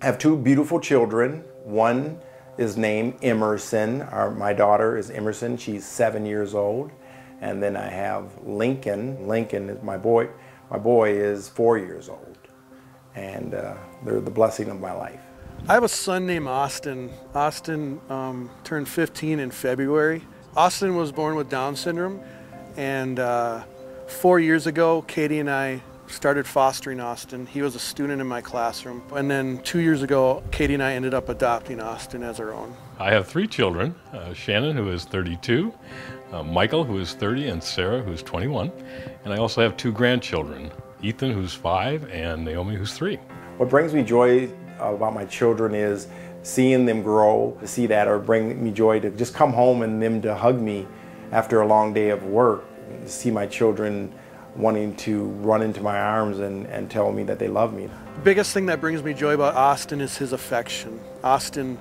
I have two beautiful children. One is named Emerson. My daughter is Emerson. She's 7 years old. And then I have Lincoln. Lincoln is my boy. My boy is 4 years old. And they're the blessing of my life. I have a son named Austin. Austin turned 15 in February. Austin was born with Down syndrome. And 4 years ago, Katie and I started fostering Austin. He was a student in my classroom. And then 2 years ago, Katie and I ended up adopting Austin as our own. I have three children, Shannon, who is 32, Michael, who is 30, and Sarah, who's 21. And I also have two grandchildren, Ethan, who's 5, and Naomi, who's 3. What brings me joy about my children is seeing them grow, to see that, or bring me joy to just come home and them to hug me after a long day of work, to see my children wanting to run into my arms and tell me that they love me. The biggest thing that brings me joy about Austin is his affection. Austin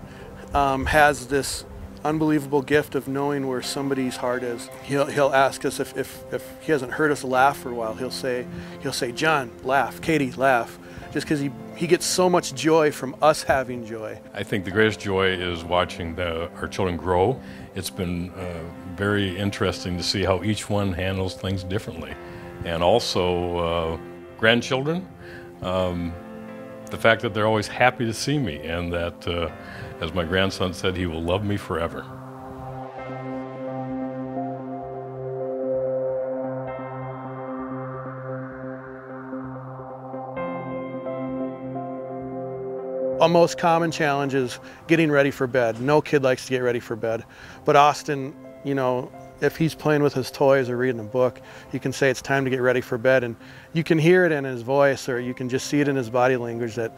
has this unbelievable gift of knowing where somebody's heart is. He'll ask us if he hasn't heard us laugh for a while. He'll say, John, laugh. Katie, laugh. Just because he gets so much joy from us having joy. I think the greatest joy is watching our children grow. It's been very interesting to see how each one handles things differently. And also grandchildren, the fact that they're always happy to see me, and that, as my grandson said, he will love me forever. A most common challenge is getting ready for bed. No kid likes to get ready for bed. But Austin, you know, if he's playing with his toys or reading a book, you can say it's time to get ready for bed, and you can hear it in his voice, or you can just see it in his body language that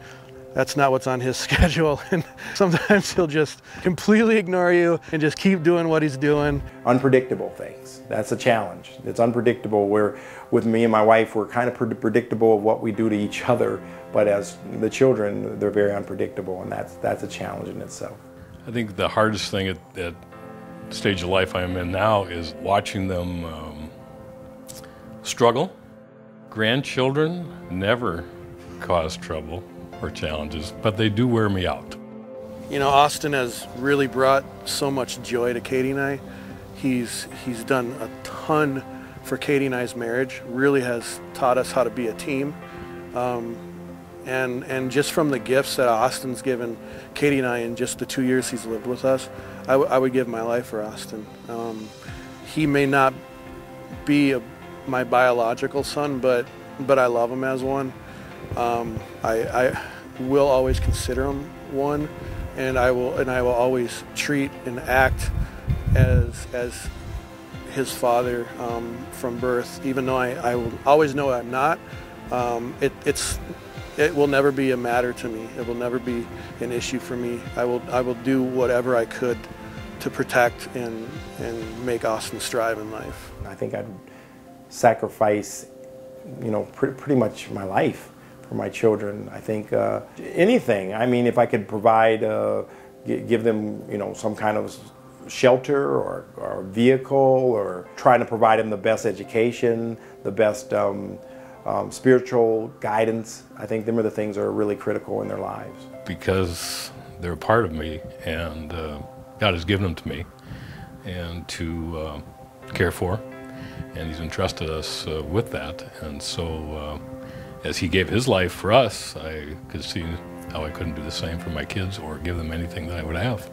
that's not what's on his schedule. And sometimes he'll just completely ignore you and just keep doing what he's doing. Unpredictable things. That's a challenge. It's unpredictable. With me and my wife, we're kind of predictable of what we do to each other, but as the children, they're very unpredictable, and that's a challenge in itself. I think the hardest thing at the stage of life I'm in now is watching them struggle. Grandchildren never cause trouble or challenges, but they do wear me out. You know, Austin has really brought so much joy to Katie and I. He's done a ton for Katie and I's marriage, really has taught us how to be a team. And just from the gifts that Austin's given Katie and I in just the 2 years he's lived with us, I would give my life for Austin. He may not be my biological son, but I love him as one. I will always consider him one, and I will always treat and act as his father from birth, even though I will always know I'm not. It will never be a matter to me. It will never be an issue for me. I will do whatever I could to protect and make Austin strive in life. I think I'd sacrifice, you know, pretty much my life for my children. I think anything. I mean, if I could provide, give them, you know, some kind of shelter or vehicle, or trying to provide them the best education, the best spiritual guidance. I think them are the things that are really critical in their lives. Because they're a part of me, and God has given them to me and to care for, and He's entrusted us with that. And so as He gave His life for us, I could see how I couldn't do the same for my kids or give them anything that I would have.